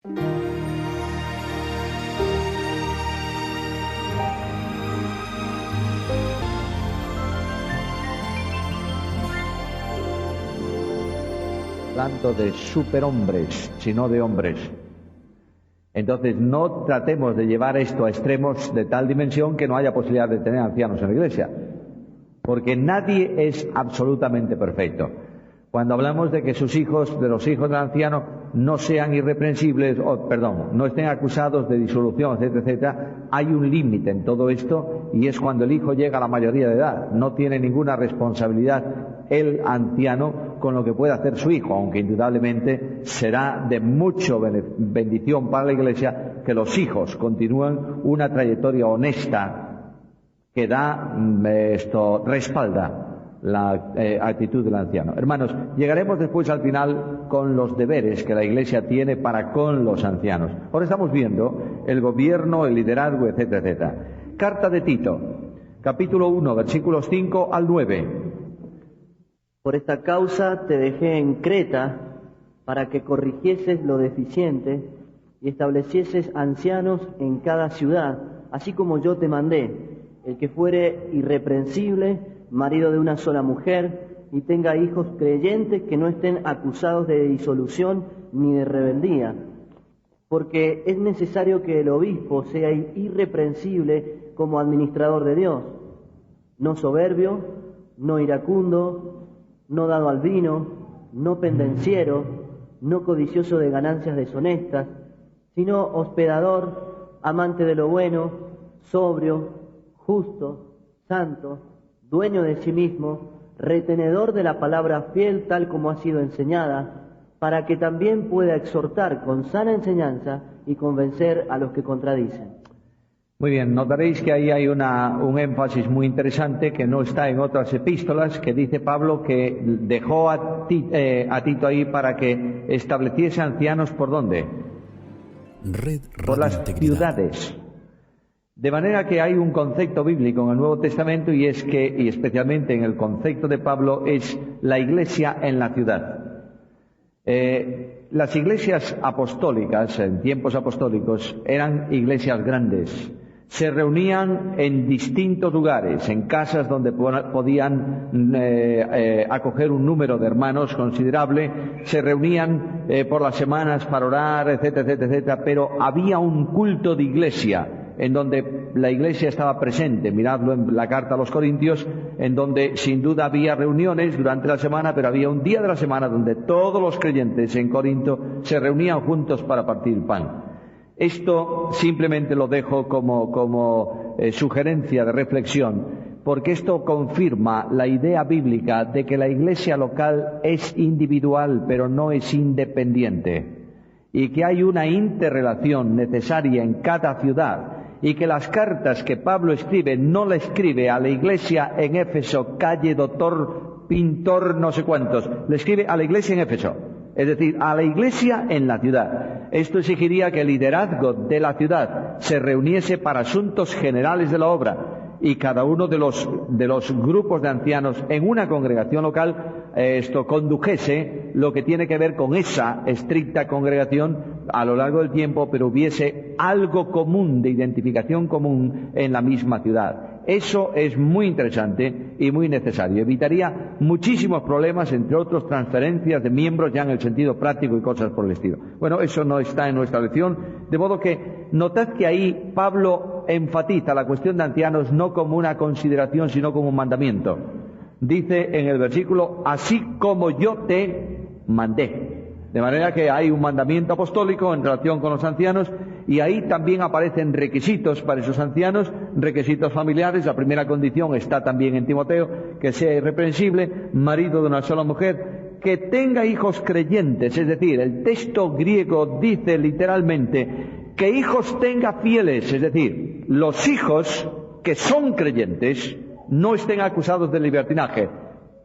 Hablando de superhombres, sino de hombres. Entonces no tratemos de llevar esto a extremos de tal dimensión que no haya posibilidad de tener ancianos en la iglesia, porque nadie es absolutamente perfecto. Cuando hablamos de que sus hijos, de los hijos del anciano, no sean irreprensibles, no estén acusados de disolución, etcétera, etcétera, hay un límite en todo esto, y es cuando el hijo llega a la mayoría de edad. No tiene ninguna responsabilidad el anciano con lo que puede hacer su hijo, aunque indudablemente será de mucha bendición para la iglesia que los hijos continúen una trayectoria honesta que respalda la actitud del anciano. Hermanos, llegaremos después al final con los deberes que la iglesia tiene para con los ancianos. Ahora estamos viendo el gobierno, el liderazgo, etcétera, etcétera. Carta de Tito, capítulo 1, versículos 5 al 9. Por esta causa te dejé en Creta, para que corrigieses lo deficiente y establecieses ancianos en cada ciudad, así como yo te mandé, el que fuere irreprensible, marido de una sola mujer, y tenga hijos creyentes que no estén acusados de disolución ni de rebeldía. Porque es necesario que el obispo sea irreprensible como administrador de Dios, no soberbio, no iracundo, no dado al vino, no pendenciero, no codicioso de ganancias deshonestas, sino hospedador, amante de lo bueno, sobrio, justo, santo, dueño de sí mismo, retenedor de la palabra fiel tal como ha sido enseñada, para que también pueda exhortar con sana enseñanza y convencer a los que contradicen. Muy bien, notaréis que ahí hay un énfasis muy interesante que no está en otras epístolas, que dice Pablo que dejó a Tito ahí para que estableciese ancianos ¿por dónde? Por las ciudades. De manera que hay un concepto bíblico en el Nuevo Testamento y especialmente en el concepto de Pablo, es la iglesia en la ciudad. Las iglesias apostólicas, en tiempos apostólicos, eran iglesias grandes. Se reunían en distintos lugares, en casas donde podían acoger un número de hermanos considerable, se reunían por las semanas para orar, etcétera, etcétera, etcétera, pero había un culto de iglesia en donde la iglesia estaba presente. Miradlo en la carta a los Corintios, en donde sin duda había reuniones durante la semana, pero había un día de la semana donde todos los creyentes en Corinto se reunían juntos para partir el pan. Esto simplemente lo dejo como sugerencia de reflexión, porque esto confirma la idea bíblica de que la iglesia local es individual, pero no es independiente, y que hay una interrelación necesaria en cada ciudad, y que las cartas que Pablo escribe no la escribe a la iglesia en Éfeso, calle doctor, pintor, no sé cuántos, le escribe a la iglesia en Éfeso, es decir, a la iglesia en la ciudad. Esto exigiría que el liderazgo de la ciudad se reuniese para asuntos generales de la obra, y cada uno de los grupos de ancianos en una congregación local condujese lo que tiene que ver con esa estricta congregación a lo largo del tiempo, pero hubiese algo común, de identificación común en la misma ciudad. Eso es muy interesante y muy necesario. Evitaría muchísimos problemas, entre otros transferencias de miembros ya en el sentido práctico y cosas por el estilo. Bueno, eso no está en nuestra lección, de modo que notad que ahí Pablo enfatiza la cuestión de ancianos no como una consideración, sino como un mandamiento. Dice en el versículo, así como yo te mandé. De manera que hay un mandamiento apostólico en relación con los ancianos, y ahí también aparecen requisitos para esos ancianos, requisitos familiares. La primera condición está también en Timoteo, que sea irreprensible, marido de una sola mujer, que tenga hijos creyentes, es decir, el texto griego dice literalmente que hijos tenga fieles, es decir, los hijos que son creyentes no estén acusados de libertinaje.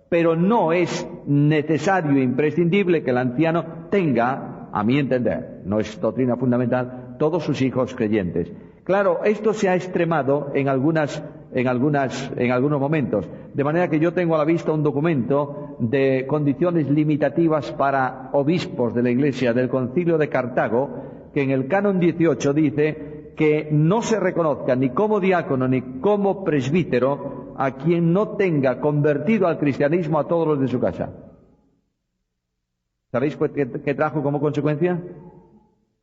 Pero no es necesario e imprescindible que el anciano tenga, a mi entender, no es doctrina fundamental, todos sus hijos creyentes. Claro, esto se ha extremado en algunos momentos, de manera que yo tengo a la vista un documento de condiciones limitativas para obispos de la Iglesia del Concilio de Cartago, que en el canon 18 dice que no se reconozca ni como diácono ni como presbítero a quien no tenga convertido al cristianismo a todos los de su casa. ¿Sabéis qué trajo como consecuencia?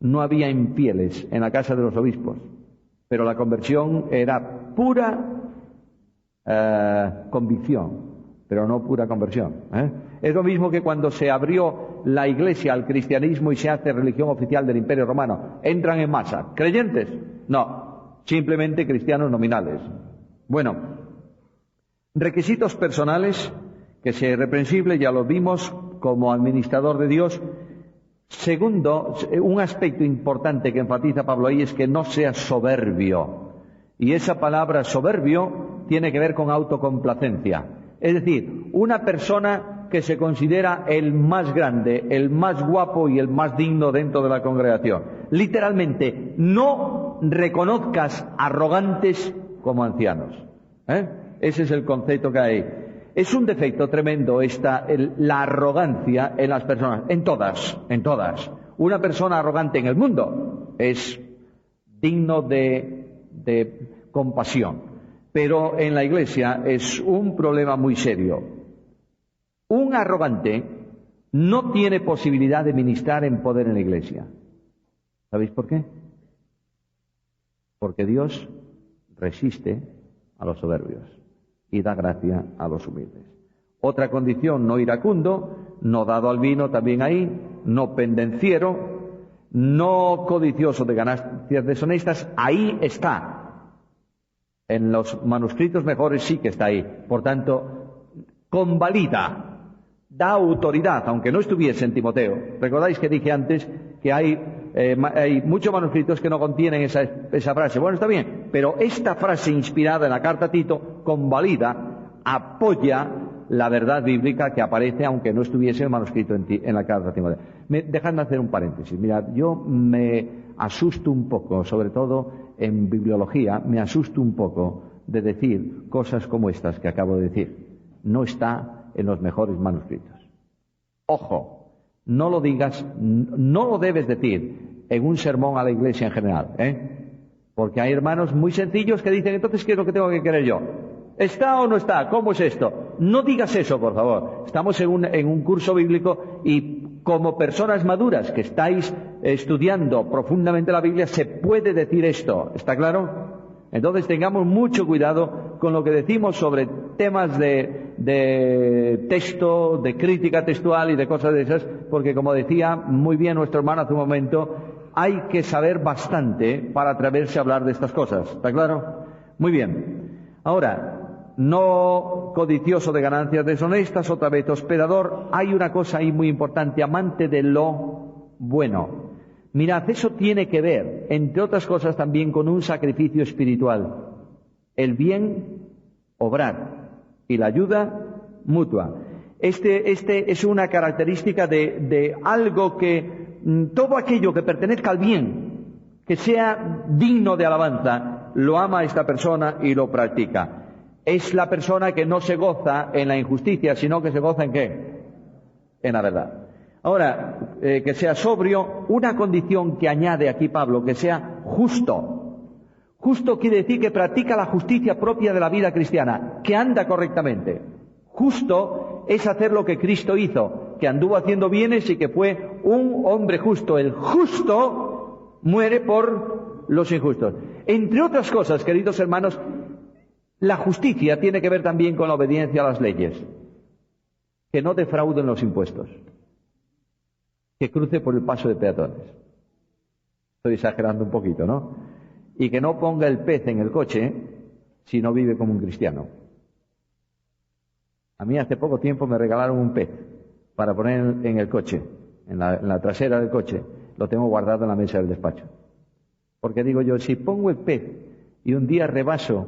No había infieles en la casa de los obispos, pero la conversión era pura convicción, pero no pura conversión. Es lo mismo que cuando se abrió la Iglesia al cristianismo y se hace religión oficial del Imperio Romano. ¿Entran en masa? ¿Creyentes? No, simplemente cristianos nominales. Bueno, requisitos personales, que es irreprensible, ya lo vimos, como administrador de Dios. Segundo, un aspecto importante que enfatiza Pablo ahí es que no sea soberbio. Y esa palabra soberbio tiene que ver con autocomplacencia. Es decir, una persona que se considera el más grande, el más guapo y el más digno dentro de la congregación. Literalmente, no reconozcas arrogantes como ancianos. Ese es el concepto que hay. Es un defecto tremendo la arrogancia en las personas, en todas. Una persona arrogante en el mundo es digno de compasión, pero en la Iglesia es un problema muy serio. Un arrogante no tiene posibilidad de ministrar en poder en la Iglesia. ¿Sabéis por qué? Porque Dios resiste a los soberbios y da gracia a los humildes. Otra condición, no iracundo, no dado al vino, también ahí, no pendenciero, no codicioso de ganancias deshonestas, ahí está. En los manuscritos mejores sí que está ahí. Por tanto, convalida, da autoridad, aunque no estuviese en Timoteo. ¿Recordáis que dije antes que hay muchos manuscritos que no contienen esa frase? Bueno, está bien, pero esta frase inspirada en la carta a Tito convalida, apoya la verdad bíblica que aparece aunque no estuviese el manuscrito en la carta a Timoteo. Dejadme hacer un paréntesis. Mirad, yo me asusto un poco, sobre todo en bibliología, me asusto un poco de decir cosas como estas que acabo de decir. No está en los mejores manuscritos. Ojo, no lo digas, no lo debes decir en un sermón a la Iglesia en general, porque hay hermanos muy sencillos que dicen, entonces, ¿qué es lo que tengo que querer yo? ¿Está o no está? ¿Cómo es esto? No digas eso, por favor. Estamos en un curso bíblico y como personas maduras que estáis estudiando profundamente la Biblia, se puede decir esto. ¿Está claro? Entonces tengamos mucho cuidado con lo que decimos sobre temas de texto, de crítica textual y de cosas de esas, porque como decía muy bien nuestro hermano hace un momento, hay que saber bastante para atreverse a hablar de estas cosas. ¿Está claro? Muy bien. Ahora, no codicioso de ganancias deshonestas, otra vez hospedador. Hay una cosa ahí muy importante, amante de lo bueno. Mirad, eso tiene que ver, entre otras cosas, también con un sacrificio espiritual. El bien obrar y la ayuda mutua. Este es una característica de algo que, todo aquello que pertenezca al bien, que sea digno de alabanza, lo ama esta persona y lo practica. Es la persona que no se goza en la injusticia, sino que se goza ¿en qué? En la verdad. Ahora, que sea sobrio, una condición que añade aquí Pablo, que sea justo. Justo quiere decir que practica la justicia propia de la vida cristiana, que anda correctamente. Justo es hacer lo que Cristo hizo, que anduvo haciendo bienes y que fue un hombre justo. El justo muere por los injustos. Entre otras cosas, queridos hermanos, la justicia tiene que ver también con la obediencia a las leyes. Que no defrauden los impuestos. Que cruce por el paso de peatones. Estoy exagerando un poquito, ¿no? Y que no ponga el pez en el coche si no vive como un cristiano. A mí hace poco tiempo me regalaron un pez para poner en el coche, en la trasera del coche. Lo tengo guardado en la mesa del despacho. Porque digo yo, si pongo el pez y un día rebaso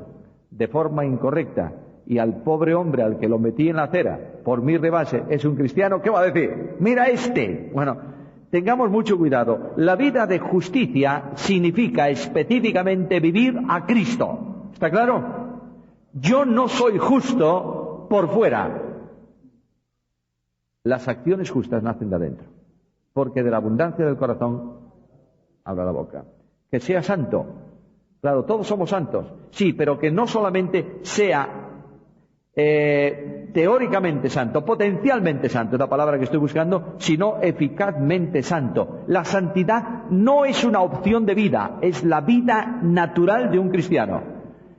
de forma incorrecta y al pobre hombre al que lo metí en la acera por mi rebase es un cristiano, ¿qué va a decir? ¡Mira este! Bueno, tengamos mucho cuidado. La vida de justicia significa específicamente vivir a Cristo. ¿Está claro? Yo no soy justo por fuera. Las acciones justas nacen de adentro. Porque de la abundancia del corazón abra la boca. Que sea santo. Claro, todos somos santos. Sí, pero que no solamente sea teóricamente santo, potencialmente santo, es la palabra que estoy buscando, sino eficazmente santo. La santidad no es una opción de vida, es la vida natural de un cristiano.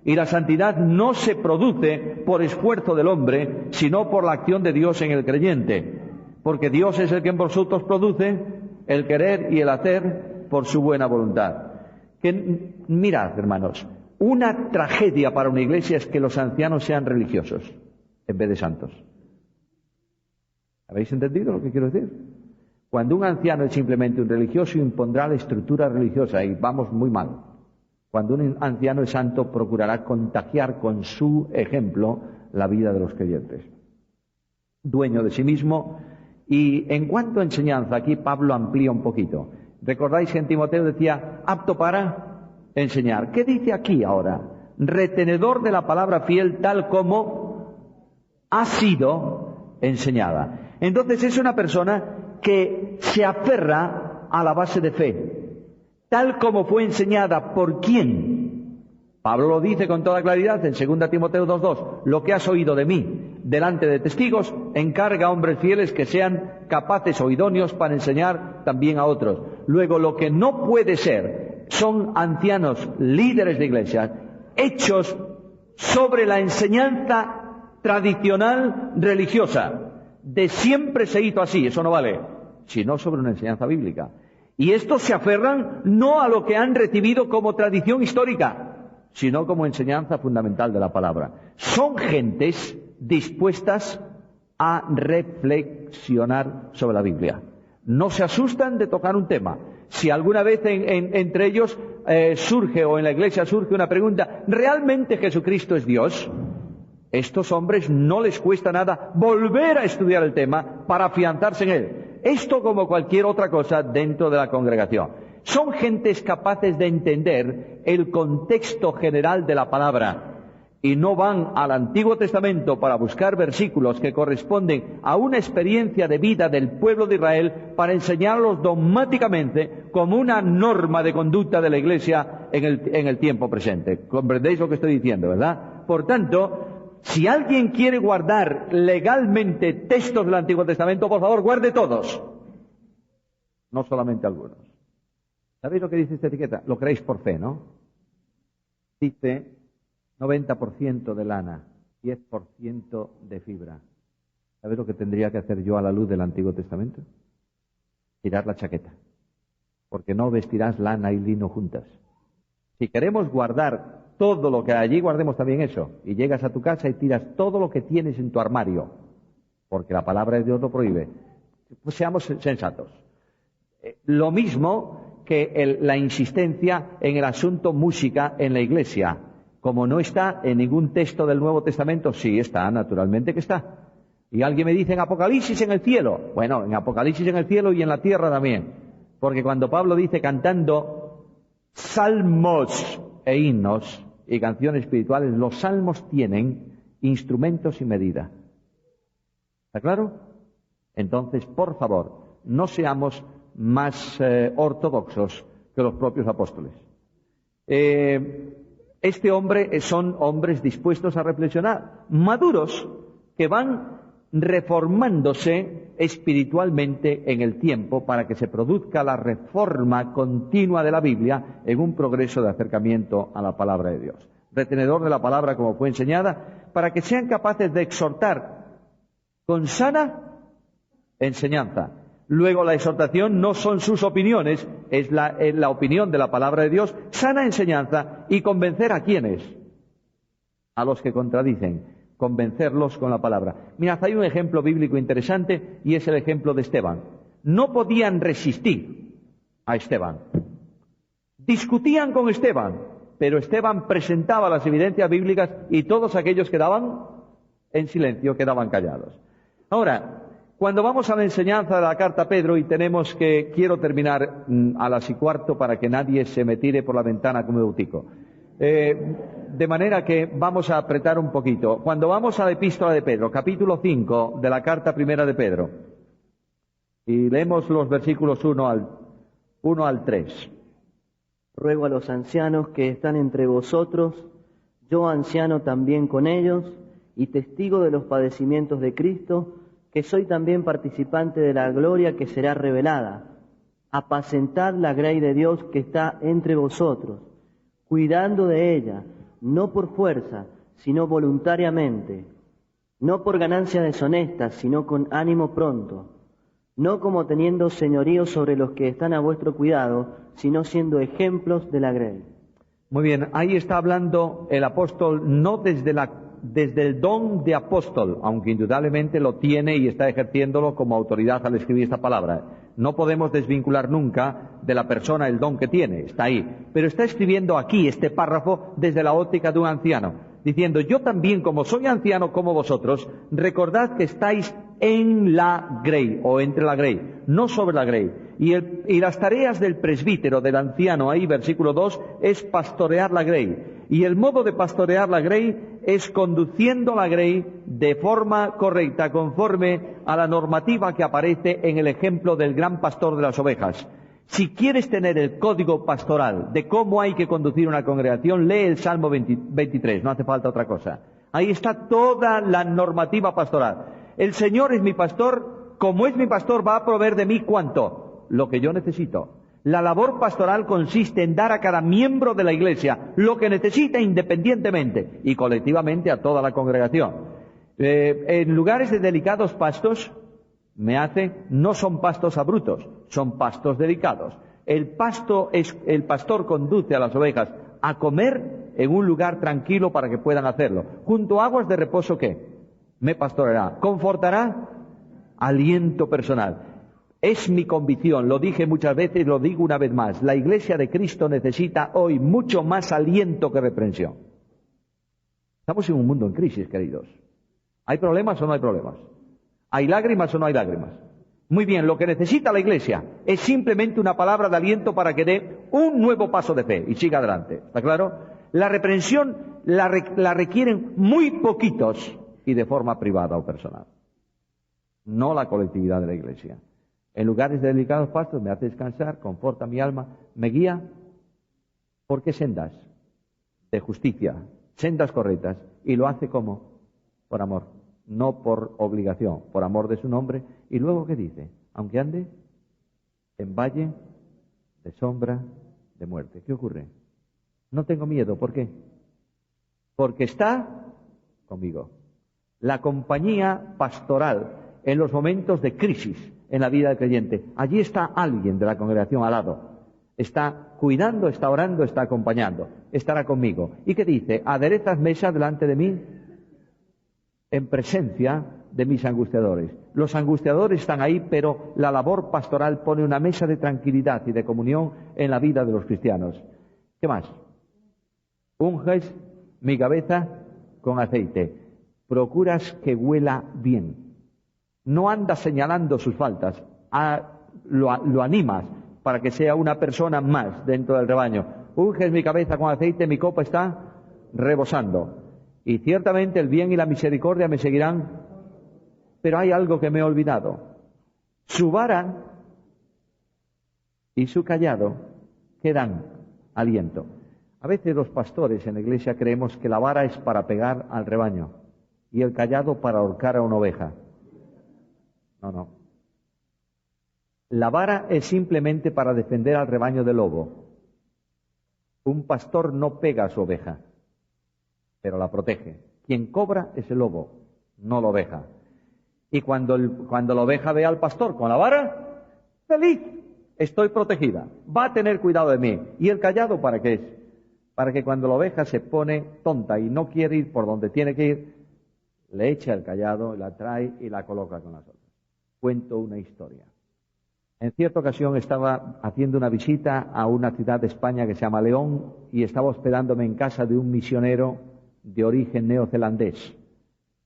Y la santidad no se produce por esfuerzo del hombre, sino por la acción de Dios en el creyente. Porque Dios es el que en vosotros produce el querer y el hacer por su buena voluntad. Mirad, hermanos, una tragedia para una iglesia es que los ancianos sean religiosos en vez de santos. ¿Habéis entendido lo que quiero decir? Cuando un anciano es simplemente un religioso, impondrá la estructura religiosa y vamos muy mal. Cuando un anciano es santo, procurará contagiar con su ejemplo la vida de los creyentes. Dueño de sí mismo. Y en cuanto a enseñanza, aquí Pablo amplía un poquito. ¿Recordáis que en Timoteo decía apto para enseñar? ¿Qué dice aquí ahora? Retenedor de la palabra fiel tal como ha sido enseñada. Entonces es una persona que se aferra a la base de fe, tal como fue enseñada. ¿Por quién? Pablo lo dice con toda claridad en 2 Timoteo 2:2. Lo que has oído de mí delante de testigos, encarga a hombres fieles que sean capaces o idóneos para enseñar también a otros. Luego, lo que no puede ser son ancianos líderes de iglesia hechos sobre la enseñanza tradicional religiosa. De siempre se hizo así, eso no vale, sino sobre una enseñanza bíblica. Y estos se aferran no a lo que han recibido como tradición histórica, sino como enseñanza fundamental de la palabra. Son gentes dispuestas a reflexionar sobre la Biblia. No se asustan de tocar un tema. Si alguna vez entre ellos surge, o en la iglesia surge una pregunta, ¿realmente Jesucristo es Dios? Estos hombres no les cuesta nada volver a estudiar el tema para afianzarse en él. Esto como cualquier otra cosa dentro de la congregación. Son gentes capaces de entender el contexto general de la palabra y no van al Antiguo Testamento para buscar versículos que corresponden a una experiencia de vida del pueblo de Israel para enseñarlos dogmáticamente como una norma de conducta de la Iglesia en el tiempo presente. ¿Comprendéis lo que estoy diciendo, verdad? Por tanto, si alguien quiere guardar legalmente textos del Antiguo Testamento, por favor, guarde todos, no solamente algunos. ¿Sabéis lo que dice esta etiqueta? Lo creéis por fe, ¿no? Dice 90% de lana, 10% de fibra. ¿Sabéis lo que tendría que hacer yo a la luz del Antiguo Testamento? Tirar la chaqueta. Porque no vestirás lana y lino juntas. Si queremos guardar todo lo que hay allí, guardemos también eso. Y llegas a tu casa y tiras todo lo que tienes en tu armario. Porque la palabra de Dios lo prohíbe. Pues seamos sensatos. Lo mismo que la insistencia en el asunto música en la iglesia. Como no está en ningún texto del Nuevo Testamento, sí está, naturalmente que está. Y alguien me dice en Apocalipsis en el cielo. Bueno, en Apocalipsis en el cielo y en la tierra también. Porque cuando Pablo dice cantando salmos e himnos y canciones espirituales, los salmos tienen instrumentos y medida. ¿Está claro? Entonces, por favor, no seamos más ortodoxos que los propios apóstoles. Este hombre son hombres dispuestos a reflexionar, maduros, que van reformándose espiritualmente en el tiempo para que se produzca la reforma continua de la Biblia en un progreso de acercamiento a la palabra de Dios. Retenedor de la palabra como fue enseñada, para que sean capaces de exhortar con sana enseñanza. Luego la exhortación no son sus opiniones, es la opinión de la palabra de Dios, sana enseñanza, y convencer a quienes, a los que contradicen, convencerlos con la palabra. Mirad, hay un ejemplo bíblico interesante y es el ejemplo de Esteban. No podían resistir a Esteban. Discutían con Esteban, pero Esteban presentaba las evidencias bíblicas y todos aquellos quedaban en silencio, quedaban callados. Ahora, cuando vamos a la enseñanza de la carta a Pedro, y quiero terminar a las 1:15 para que nadie se me tire por la ventana como Eutico. De manera que vamos a apretar un poquito. Cuando vamos a la epístola de Pedro, capítulo 5 de la carta primera de Pedro, y leemos los versículos 1 al 3. Ruego a los ancianos que están entre vosotros, yo anciano también con ellos, y testigo de los padecimientos de Cristo, que soy también participante de la gloria que será revelada. Apacentad la grey de Dios que está entre vosotros, cuidando de ella, no por fuerza, sino voluntariamente, no por ganancia deshonesta, sino con ánimo pronto, no como teniendo señorío sobre los que están a vuestro cuidado, sino siendo ejemplos de la grey. Muy bien, ahí está hablando el apóstol no desde el don de apóstol, aunque indudablemente lo tiene y está ejerciéndolo como autoridad al escribir esta palabra. No podemos desvincular nunca de la persona el don que tiene, está ahí. Pero está escribiendo aquí este párrafo desde la óptica de un anciano, diciendo, yo también, como soy anciano como vosotros, recordad que estáis en la grey, o entre la grey, no sobre la grey. Y las tareas del presbítero, del anciano, ahí, versículo 2, es pastorear la grey. Y el modo de pastorear la grey es conduciendo la grey de forma correcta, conforme a la normativa que aparece en el ejemplo del gran pastor de las ovejas. Si quieres tener el código pastoral de cómo hay que conducir una congregación, lee el Salmo 23, no hace falta otra cosa. Ahí está toda la normativa pastoral. El Señor es mi pastor, como es mi pastor va a proveer de mí ¿cuánto? Lo que yo necesito. La labor pastoral consiste en dar a cada miembro de la Iglesia lo que necesita independientemente y colectivamente a toda la congregación. En lugares de delicados pastos, no son pastos abruptos, son pastos delicados. El pastor conduce a las ovejas a comer en un lugar tranquilo para que puedan hacerlo. Junto a aguas de reposo, ¿qué? Me pastoreará, confortará, aliento personal. Es mi convicción, lo dije muchas veces, lo digo una vez más, la Iglesia de Cristo necesita hoy mucho más aliento que reprensión. Estamos en un mundo en crisis, queridos. ¿Hay problemas o no hay problemas? ¿Hay lágrimas o no hay lágrimas? Muy bien, lo que necesita la Iglesia es simplemente una palabra de aliento para que dé un nuevo paso de fe y siga adelante. ¿Está claro? La reprensión la requieren muy poquitos y de forma privada o personal. No la colectividad de la Iglesia. En lugares de delicados pastos me hace descansar, conforta mi alma, me guía. ¿Por qué sendas? De justicia, sendas correctas. Y lo hace ¿cómo? Por amor, no por obligación, por amor de su nombre. Y luego ¿qué dice? Aunque ande en valle de sombra de muerte. ¿Qué ocurre? No tengo miedo. ¿Por qué? Porque está conmigo. La compañía pastoral en los momentos de crisis en la vida del creyente. Allí está alguien de la congregación al lado. Está cuidando, está orando, está acompañando. Estará conmigo. ¿Y qué dice? Aderezas mesa delante de mí en presencia de mis angustiadores. Los angustiadores están ahí, pero la labor pastoral pone una mesa de tranquilidad y de comunión en la vida de los cristianos. ¿Qué más? Unges mi cabeza con aceite. Procuras que huela bien. No andas señalando sus faltas, lo animas para que sea una persona más dentro del rebaño. Unges mi cabeza con aceite, mi copa está rebosando. Y ciertamente el bien y la misericordia me seguirán. Pero hay algo que me he olvidado. Su vara y su callado que dan aliento. A veces los pastores en la iglesia creemos que la vara es para pegar al rebaño y el callado para ahorcar a una oveja. No. La vara es simplemente para defender al rebaño del lobo. Un pastor no pega a su oveja, pero la protege. Quien cobra es el lobo, no la oveja. Y cuando la oveja ve al pastor con la vara, feliz, estoy protegida, va a tener cuidado de mí. ¿Y el callado para qué es? Para que cuando la oveja se pone tonta y no quiere ir por donde tiene que ir, le echa el callado, la trae y la coloca con las otras. Cuento una historia. En cierta ocasión estaba haciendo una visita a una ciudad de España que se llama León y estaba hospedándome en casa de un misionero de origen neozelandés.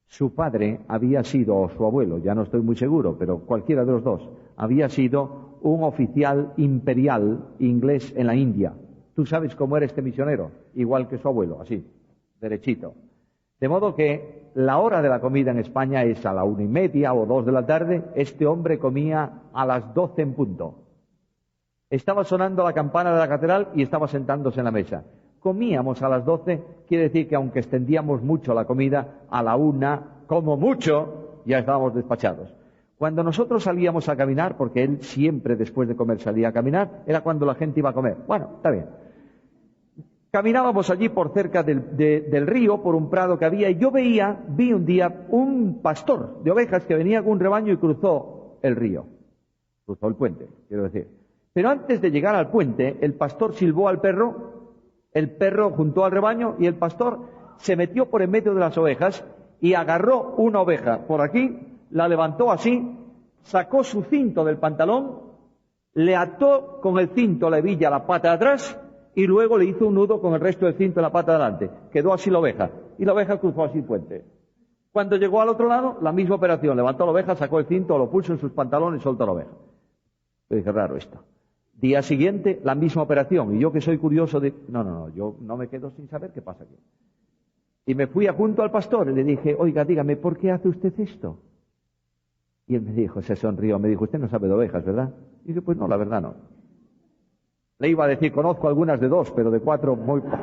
Su padre había sido, o su abuelo, ya no estoy muy seguro, pero cualquiera de los dos, había sido un oficial imperial inglés en la India. ¿Tú sabes cómo era este misionero? Igual que su abuelo, así, derechito. De modo que la hora de la comida en España es a la 1:30 o 2 de la tarde. Este hombre comía a las 12 en punto. Estaba sonando la campana de la catedral y estaba sentándose en la mesa. Comíamos a las 12, quiere decir que aunque extendíamos mucho la comida, a la 1, como mucho, ya estábamos despachados. Cuando nosotros salíamos a caminar, porque él siempre después de comer salía a caminar, era cuando la gente iba a comer. Bueno, está bien. Caminábamos allí por cerca del río, por un prado que había, y yo vi un día un pastor de ovejas que venía con un rebaño y cruzó el río. Cruzó el puente, quiero decir. Pero antes de llegar al puente, el pastor silbó al perro, el perro juntó al rebaño y el pastor se metió por en medio de las ovejas y agarró una oveja por aquí, la levantó así, sacó su cinto del pantalón, le ató con el cinto la hebilla a la pata de atrás y luego le hizo un nudo con el resto del cinto en la pata de adelante. Quedó así la oveja y la oveja cruzó así el puente. Cuando llegó al otro lado, la misma operación, levantó la oveja, sacó el cinto, lo puso en sus pantalones y soltó la oveja. Yo dije, raro esto. Día siguiente, la misma operación. Y yo que soy curioso de... No, yo no me quedo sin saber qué pasa aquí. Y me fui junto al pastor y le dije, oiga, dígame, ¿por qué hace usted esto? Y él me dijo, se sonrió, me dijo, usted no sabe de ovejas, ¿verdad? Y dije, pues no, la verdad no. Le iba a decir, conozco algunas de 2, pero de 4 muy poco.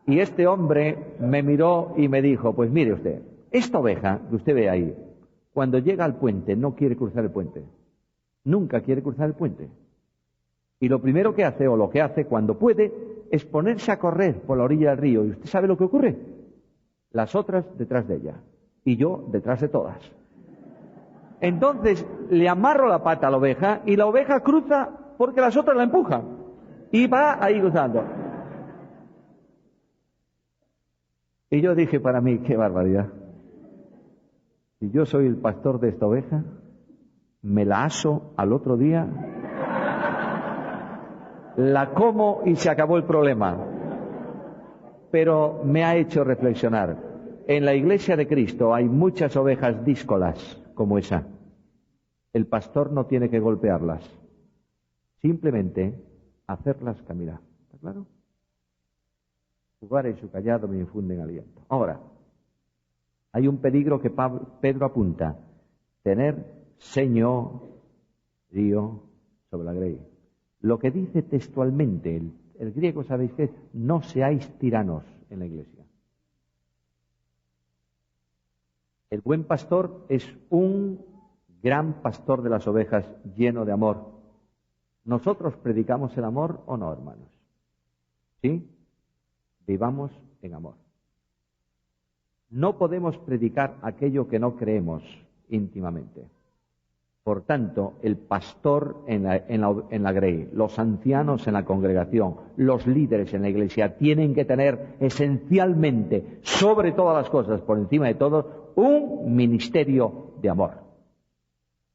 Y este hombre me miró y me dijo, pues mire usted, esta oveja que usted ve ahí, cuando llega al puente no quiere cruzar el puente. Nunca quiere cruzar el puente. Y lo primero que hace, o lo que hace cuando puede, es ponerse a correr por la orilla del río. ¿Y usted sabe lo que ocurre? Las otras detrás de ella. Y yo detrás de todas. Entonces le amarro la pata a la oveja y la oveja cruza porque las otras la empujan. Y va ahí cruzando. Y yo dije para mí, qué barbaridad. Si yo soy el pastor de esta oveja, me la aso al otro día, la como y se acabó el problema. Pero me ha hecho reflexionar. En la iglesia de Cristo hay muchas ovejas díscolas como esa. El pastor no tiene que golpearlas, simplemente hacerlas caminar. ¿Está claro? Su vara y su callado me infunden aliento. Ahora, hay un peligro que Pedro apunta: tener señorío sobre la grey. Lo que dice textualmente el griego, ¿sabéis qué? No seáis tiranos en la iglesia. El buen pastor es un gran pastor de las ovejas lleno de amor. ¿Nosotros predicamos el amor o no, hermanos? ¿Sí? Vivamos en amor. No podemos predicar aquello que no creemos íntimamente. Por tanto, el pastor en la grey, los ancianos en la congregación, los líderes en la iglesia tienen que tener esencialmente, sobre todas las cosas, por encima de todo, un ministerio de amor.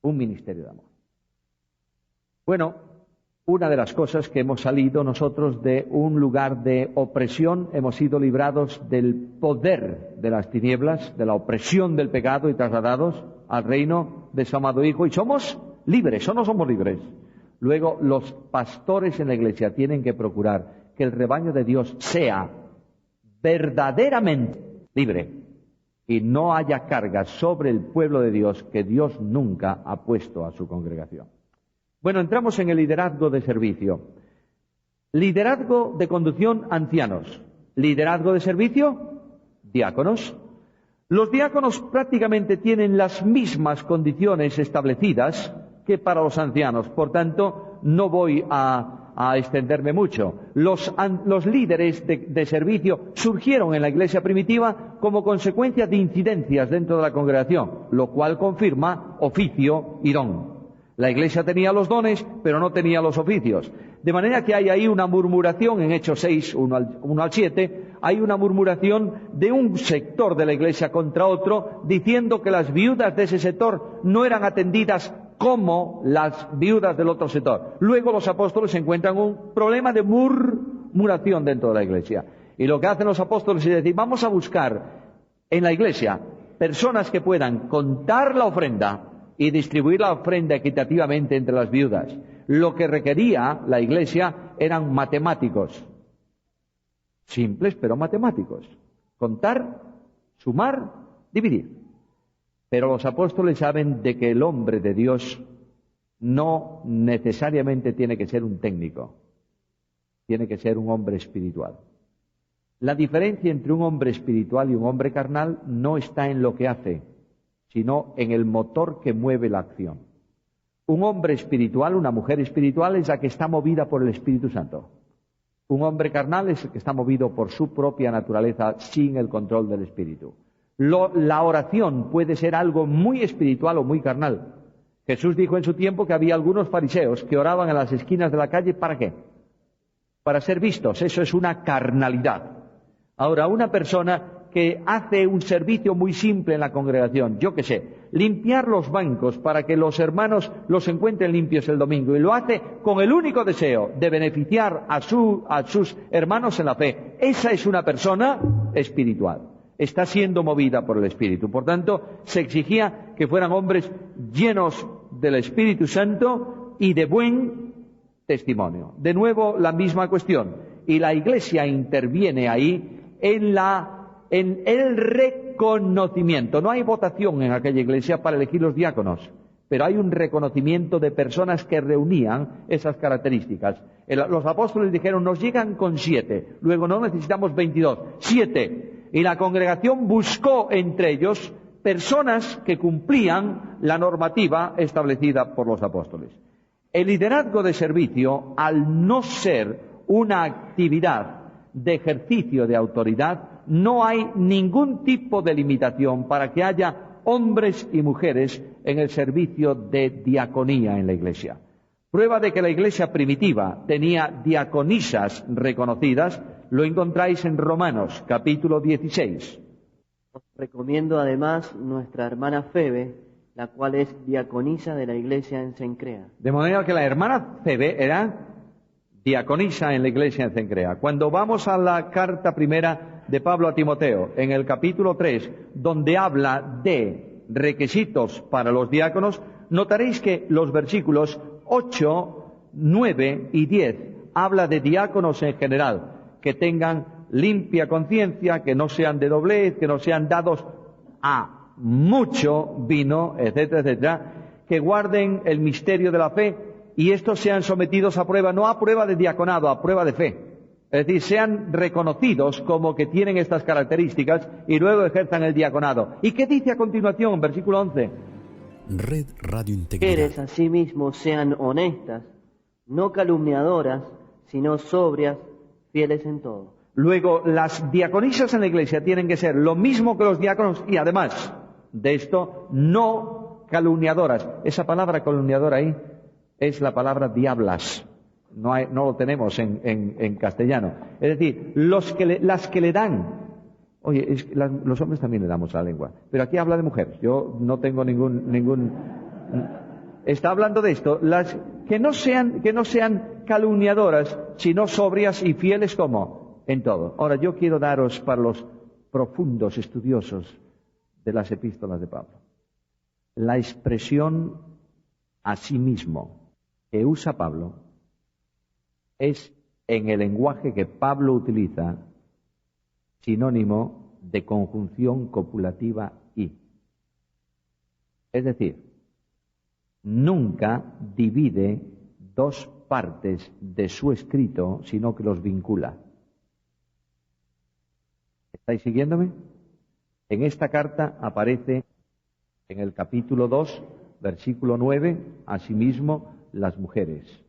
Un ministerio de amor. Bueno, una de las cosas que hemos salido nosotros de un lugar de opresión, hemos sido librados del poder de las tinieblas, de la opresión del pecado y trasladados al reino de su amado Hijo, y somos libres, ¿o no somos libres? Luego, los pastores en la iglesia tienen que procurar que el rebaño de Dios sea verdaderamente libre y no haya cargas sobre el pueblo de Dios que Dios nunca ha puesto a su congregación. Bueno, entramos en el liderazgo de servicio. Liderazgo de conducción, ancianos. Liderazgo de servicio, diáconos. Los diáconos prácticamente tienen las mismas condiciones establecidas que para los ancianos. Por tanto, no voy a extenderme mucho. Los líderes de servicio surgieron en la iglesia primitiva como consecuencia de incidencias dentro de la congregación, lo cual confirma oficio y don. La iglesia tenía los dones, pero no tenía los oficios. De manera que hay ahí una murmuración, en Hechos 6, 1 al 7, hay una murmuración de un sector de la iglesia contra otro, diciendo que las viudas de ese sector no eran atendidas como las viudas del otro sector. Luego los apóstoles encuentran un problema de murmuración dentro de la iglesia. Y lo que hacen los apóstoles es decir, vamos a buscar en la iglesia personas que puedan contar la ofrenda y distribuir la ofrenda equitativamente entre las viudas. Lo que requería la iglesia eran matemáticos. Simples, pero matemáticos. Contar, sumar, dividir. Pero los apóstoles saben de que el hombre de Dios no necesariamente tiene que ser un técnico, tiene que ser un hombre espiritual. La diferencia entre un hombre espiritual y un hombre carnal no está en lo que hace, sino en el motor que mueve la acción. Un hombre espiritual, una mujer espiritual, es la que está movida por el Espíritu Santo. Un hombre carnal es el que está movido por su propia naturaleza sin el control del Espíritu. La oración puede ser algo muy espiritual o muy carnal. Jesús dijo en su tiempo que había algunos fariseos que oraban en las esquinas de la calle, ¿para qué? Para ser vistos. Eso es una carnalidad. Ahora, una persona que hace un servicio muy simple en la congregación, yo qué sé, limpiar los bancos para que los hermanos los encuentren limpios el domingo, y lo hace con el único deseo de beneficiar a sus hermanos en la fe. Esa es una persona espiritual. Está siendo movida por el Espíritu. Por tanto, se exigía que fueran hombres llenos del Espíritu Santo y de buen testimonio. De nuevo, la misma cuestión. Y la Iglesia interviene ahí en el reconocimiento. No hay votación en aquella iglesia para elegir los diáconos, pero hay un reconocimiento de personas que reunían esas características. Los apóstoles dijeron, nos llegan con 7, luego no necesitamos 22, 7. Y la congregación buscó entre ellos personas que cumplían la normativa establecida por los apóstoles. El liderazgo de servicio, al no ser una actividad de ejercicio de autoridad, no hay ningún tipo de limitación para que haya hombres y mujeres en el servicio de diaconía en la iglesia. Prueba de que la iglesia primitiva tenía diaconisas reconocidas, lo encontráis en Romanos, capítulo 16. Os recomiendo además nuestra hermana Febe, la cual es diaconisa de la iglesia en Cencrea. De manera que la hermana Febe era diaconisa en la iglesia en Cencrea. Cuando vamos a la carta primera de Pablo a Timoteo, en el capítulo 3, donde habla de requisitos para los diáconos, notaréis que los versículos 8, 9 y 10 habla de diáconos en general, que tengan limpia conciencia, que no sean de doblez, que no sean dados a mucho vino, etcétera, etcétera, que guarden el misterio de la fe, y estos sean sometidos a prueba, no a prueba de diaconado, a prueba de fe. Es decir, sean reconocidos como que tienen estas características y luego ejerzan el diaconado. ¿Y qué dice a continuación en versículo 11? Red Radio Integridad. Mujeres asimismo sean honestas, no calumniadoras, sino sobrias, fieles en todo. Luego, las diaconisas en la iglesia tienen que ser lo mismo que los diáconos y además de esto, no calumniadoras. Esa palabra calumniadora ahí es la palabra diablas. No lo tenemos en castellano. Es decir, las que le dan. Oye, los hombres también le damos a la lengua. Pero aquí habla de mujeres. Yo no tengo ningún. Está hablando de esto. Las que no sean calumniadoras, sino sobrias y fieles como en todo. Ahora, yo quiero daros para los profundos estudiosos de las epístolas de Pablo la expresión a sí mismo que usa Pablo es en el lenguaje que Pablo utiliza sinónimo de conjunción copulativa y. Es decir, nunca divide dos partes de su escrito, sino que los vincula. ¿Estáis siguiéndome? En esta carta aparece en el capítulo 2, versículo 9, asimismo las mujeres.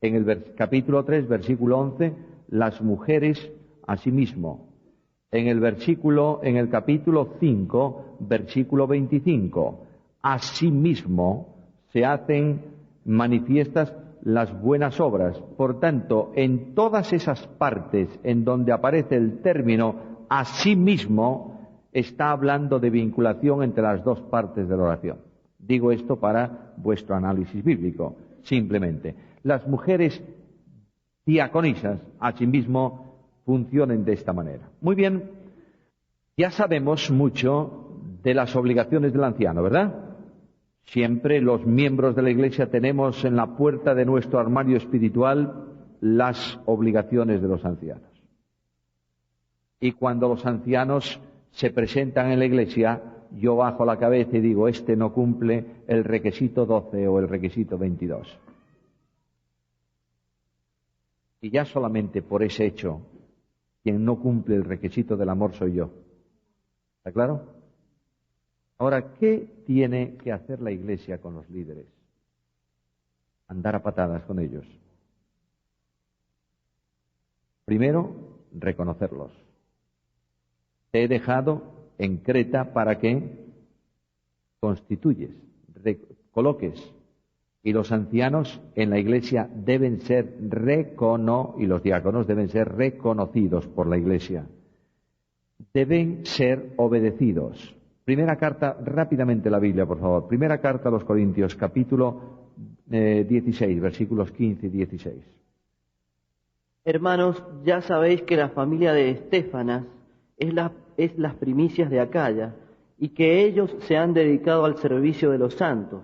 En el capítulo 3, versículo 11, las mujeres asimismo. En el capítulo 5, versículo 25, asimismo se hacen manifiestas las buenas obras. Por tanto, en todas esas partes en donde aparece el término asimismo, está hablando de vinculación entre las dos partes de la oración. Digo esto para vuestro análisis bíblico, simplemente. Las mujeres diaconisas, asimismo, funcionan de esta manera. Muy bien, ya sabemos mucho de las obligaciones del anciano, ¿verdad? Siempre los miembros de la Iglesia tenemos en la puerta de nuestro armario espiritual las obligaciones de los ancianos. Y cuando los ancianos se presentan en la Iglesia, yo bajo la cabeza y digo, este no cumple el requisito 12 o el requisito 22. Y ya solamente por ese hecho, quien no cumple el requisito del amor soy yo. ¿Está claro? Ahora, ¿qué tiene que hacer la Iglesia con los líderes? Andar a patadas con ellos. Primero, reconocerlos. Te he dejado en Creta para que constituyes, coloques, y los ancianos en la Iglesia deben ser y los diáconos deben ser reconocidos por la Iglesia. Deben ser obedecidos. Primera carta, rápidamente la Biblia, por favor. Primera carta a los Corintios, capítulo 16, versículos 15 y 16. Hermanos, ya sabéis que la familia de Estéfanas es las primicias de Acaya, y que ellos se han dedicado al servicio de los santos.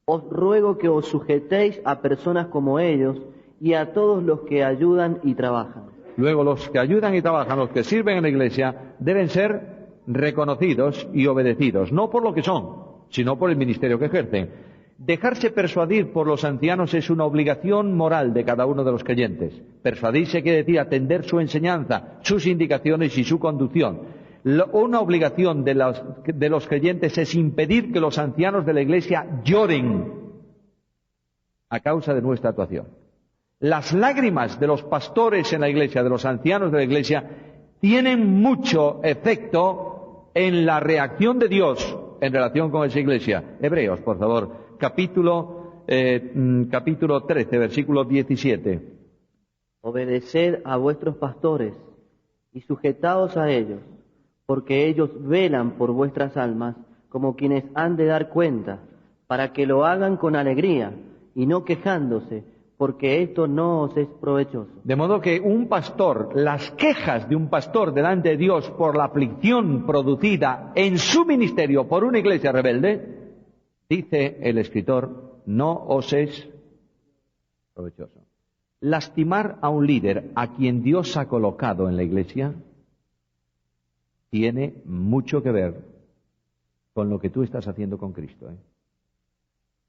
Os ruego que os sujetéis a personas como ellos y a todos los que ayudan y trabajan. Luego, los que ayudan y trabajan, los que sirven en la Iglesia, deben ser reconocidos y obedecidos, no por lo que son, sino por el ministerio que ejercen. Dejarse persuadir por los ancianos es una obligación moral de cada uno de los creyentes. Persuadirse quiere decir atender su enseñanza, sus indicaciones y su conducción. Una obligación de los creyentes es impedir que los ancianos de la Iglesia lloren a causa de nuestra actuación. Las lágrimas de los pastores en la Iglesia, de los ancianos de la Iglesia, tienen mucho efecto en la reacción de Dios en relación con esa Iglesia. Hebreos, por favor, capítulo 13, versículo 17. Obedeced a vuestros pastores y sujetaos a ellos, porque ellos velan por vuestras almas como quienes han de dar cuenta, para que lo hagan con alegría y no quejándose, porque esto no os es provechoso. De modo que un pastor, las quejas de un pastor delante de Dios por la aflicción producida en su ministerio por una iglesia rebelde, dice el escritor, no os es provechoso. Lastimar a un líder a quien Dios ha colocado en la iglesia tiene mucho que ver con lo que tú estás haciendo con Cristo.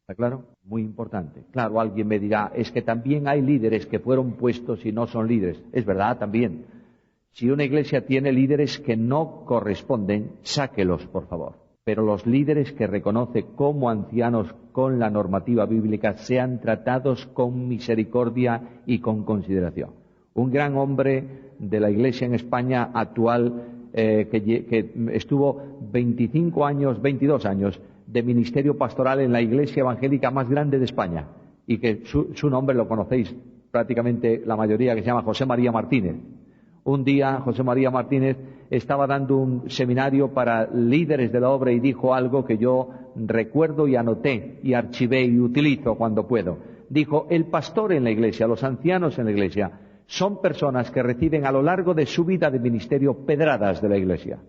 ¿Está claro? Muy importante. Claro, alguien me dirá, es que también hay líderes que fueron puestos y no son líderes. Es verdad, también. Si una iglesia tiene líderes que no corresponden, sáquelos, por favor. Pero los líderes que reconoce como ancianos con la normativa bíblica sean tratados con misericordia y con consideración. Un gran hombre de la iglesia en España actual, que estuvo 22 años de ministerio pastoral en la iglesia evangélica más grande de España, y que su nombre lo conocéis prácticamente la mayoría, que se llama José María Martínez. Un día José María Martínez estaba dando un seminario para líderes de la obra y dijo algo que yo recuerdo y anoté y archivé y utilizo cuando puedo. Dijo, el pastor en la iglesia, los ancianos en la iglesia, son personas que reciben a lo largo de su vida de ministerio pedradas de la iglesia.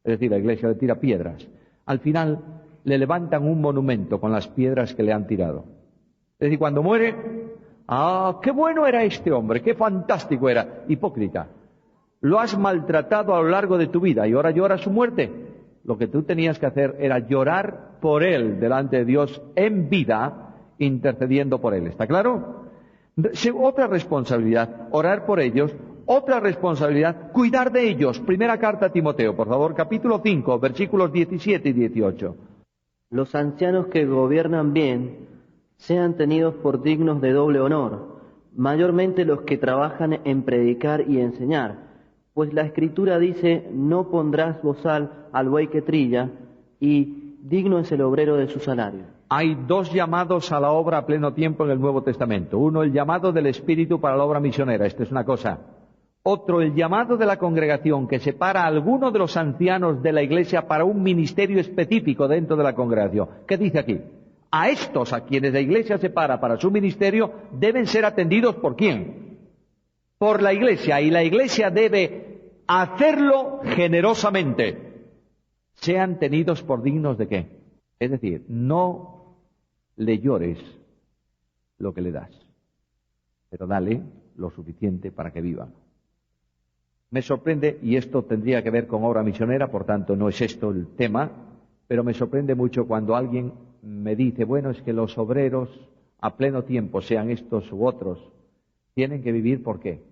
Es decir, la iglesia le tira piedras. Al final le levantan un monumento con las piedras que le han tirado. Es decir, cuando muere, qué bueno era este hombre, qué fantástico era. Hipócrita. Lo has maltratado a lo largo de tu vida y ahora llora su muerte. Lo que tú tenías que hacer era llorar por él delante de Dios en vida, intercediendo por él. ¿Está claro? Otra responsabilidad, orar por ellos. Otra responsabilidad, cuidar de ellos. Primera carta a Timoteo, por favor, capítulo 5, versículos 17 y 18. Los ancianos que gobiernan bien sean tenidos por dignos de doble honor, mayormente los que trabajan en predicar y enseñar. Pues la Escritura dice, no pondrás bozal al buey que trilla, y digno es el obrero de su salario. Hay dos llamados a la obra a pleno tiempo en el Nuevo Testamento. Uno, el llamado del Espíritu para la obra misionera. Esto es una cosa. Otro, el llamado de la congregación, que separa a alguno de los ancianos de la iglesia para un ministerio específico dentro de la congregación. ¿Qué dice aquí? A estos, a quienes la iglesia separa para su ministerio, deben ser atendidos ¿por quién? Por la iglesia. Y la iglesia debe hacerlo generosamente. Sean tenidos por dignos ¿de qué? Es decir, no le llores lo que le das, pero dale lo suficiente para que viva. Me sorprende, y esto tendría que ver con obra misionera, por tanto no es esto el tema, pero me sorprende mucho cuando alguien me dice, bueno, es que los obreros a pleno tiempo, sean estos u otros, tienen que vivir ¿por qué?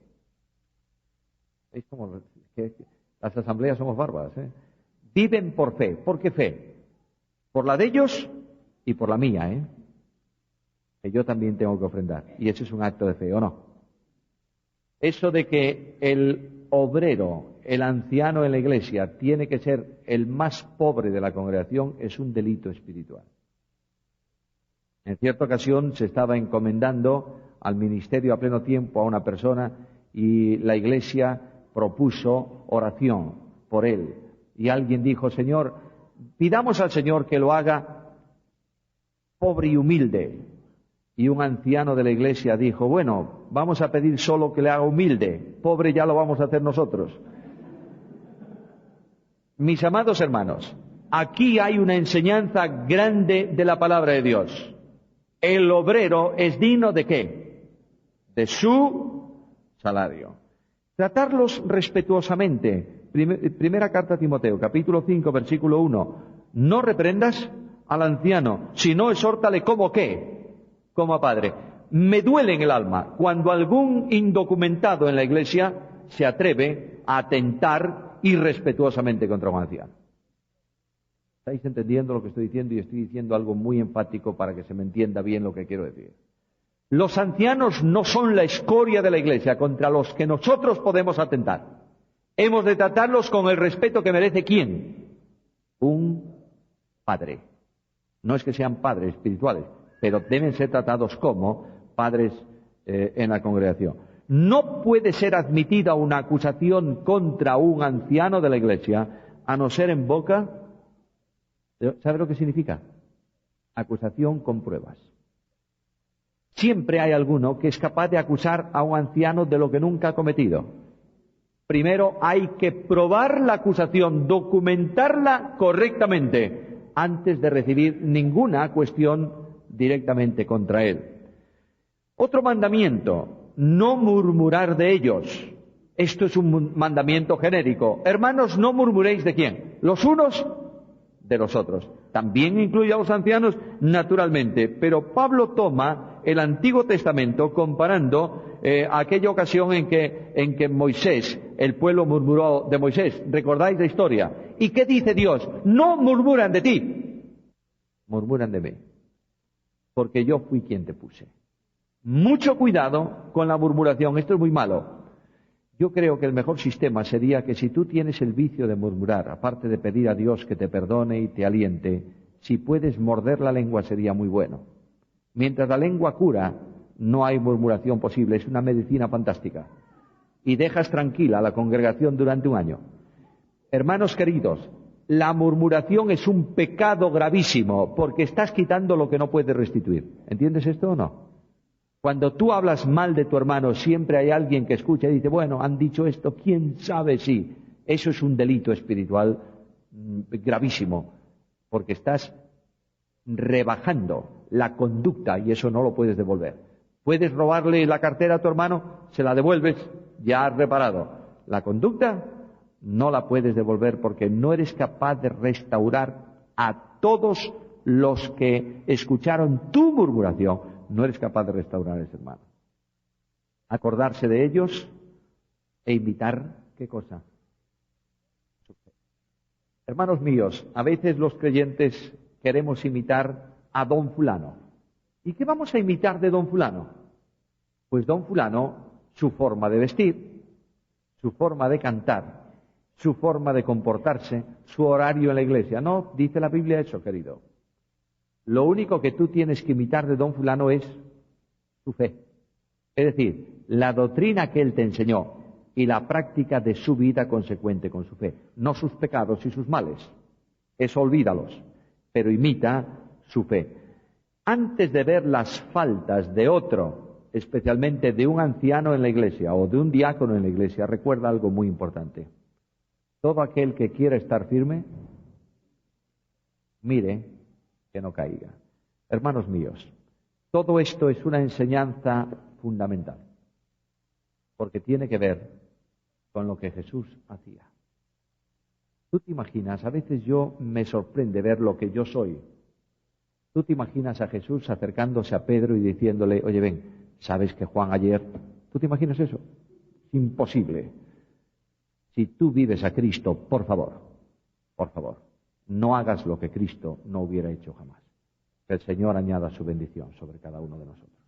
Es como que las asambleas somos bárbaras, ¿eh? Viven por fe. ¿Por qué fe? Por la de ellos y por la mía, ¿eh? Que yo también tengo que ofrendar. Y eso es un acto de fe, ¿o no? Eso de que el obrero, el anciano en la iglesia, tiene que ser el más pobre de la congregación, es un delito espiritual. En cierta ocasión se estaba encomendando al ministerio a pleno tiempo a una persona y la iglesia propuso oración por él. Y alguien dijo, Señor, pidamos al Señor que lo haga pobre y humilde. Y un anciano de la iglesia dijo, bueno, vamos a pedir solo que le haga humilde, pobre ya lo vamos a hacer nosotros. Mis amados hermanos, aquí hay una enseñanza grande de la palabra de Dios. El obrero es digno ¿de qué? De su salario. Tratarlos respetuosamente. Primera carta a Timoteo, capítulo 5, versículo 1. No reprendas al anciano, sino exhórtale como ¿qué? Como a padre. Me duele en el alma cuando algún indocumentado en la iglesia se atreve a atentar irrespetuosamente contra un anciano. ¿Estáis entendiendo lo que estoy diciendo? Y estoy diciendo algo muy enfático para que se me entienda bien lo que quiero decir. Los ancianos no son la escoria de la iglesia contra los que nosotros podemos atentar. Hemos de tratarlos con el respeto que merece ¿quién? Un padre. No es que sean padres espirituales, pero deben ser tratados como padres en la congregación. No puede ser admitida una acusación contra un anciano de la iglesia a no ser en boca. ¿Sabe lo que significa? Acusación con pruebas. Siempre hay alguno que es capaz de acusar a un anciano de lo que nunca ha cometido. Primero hay que probar la acusación, documentarla correctamente, antes de recibir ninguna cuestión directamente contra él. Otro mandamiento, no murmurar de ellos. Esto es un mandamiento genérico. Hermanos, no murmuréis ¿de quién? Los unos de los otros. También incluye a los ancianos, naturalmente, pero Pablo toma el Antiguo Testamento comparando aquella ocasión en que Moisés, el pueblo murmuró de Moisés. ¿Recordáis la historia? ¿Y qué dice Dios? No murmuran de ti, murmuran de mí, porque yo fui quien te puse. Mucho cuidado con la murmuración, esto es muy malo. Yo creo que el mejor sistema sería que si tú tienes el vicio de murmurar, aparte de pedir a Dios que te perdone y te aliente, si puedes morder la lengua sería muy bueno. Mientras la lengua cura, no hay murmuración posible, es una medicina fantástica. Y dejas tranquila a la congregación durante un año. Hermanos queridos, la murmuración es un pecado gravísimo, porque estás quitando lo que no puedes restituir. ¿Entiendes esto o no? Cuando tú hablas mal de tu hermano, siempre hay alguien que escucha y dice, bueno, han dicho esto, quién sabe si. Eso es un delito espiritual gravísimo, porque estás rebajando la conducta y eso no lo puedes devolver. Puedes robarle la cartera a tu hermano, se la devuelves, ya has reparado. La conducta no la puedes devolver porque no eres capaz de restaurar a todos los que escucharon tu murmuración. No eres capaz de restaurar a ese hermano. Acordarse de ellos e imitar, ¿qué cosa? Hermanos míos, a veces los creyentes queremos imitar a don fulano. ¿Y qué vamos a imitar de don fulano? Pues don fulano, su forma de vestir, su forma de cantar, su forma de comportarse, su horario en la iglesia. No, dice la Biblia eso, querido. Lo único que tú tienes que imitar de don fulano es su fe. Es decir, la doctrina que él te enseñó y la práctica de su vida consecuente con su fe. No sus pecados y sus males. Eso olvídalos. Pero imita su fe. Antes de ver las faltas de otro, especialmente de un anciano en la iglesia o de un diácono en la iglesia, recuerda algo muy importante. Todo aquel que quiera estar firme, mire que no caiga. Hermanos míos, todo esto es una enseñanza fundamental, porque tiene que ver con lo que Jesús hacía. Tú te imaginas, a veces yo me sorprende ver lo que yo soy. Tú te imaginas a Jesús acercándose a Pedro y diciéndole, oye, ven, ¿sabes que Juan ayer? ¿Tú te imaginas eso? Es imposible. Si tú vives a Cristo, por favor, no hagas lo que Cristo no hubiera hecho jamás. Que el Señor añada su bendición sobre cada uno de nosotros.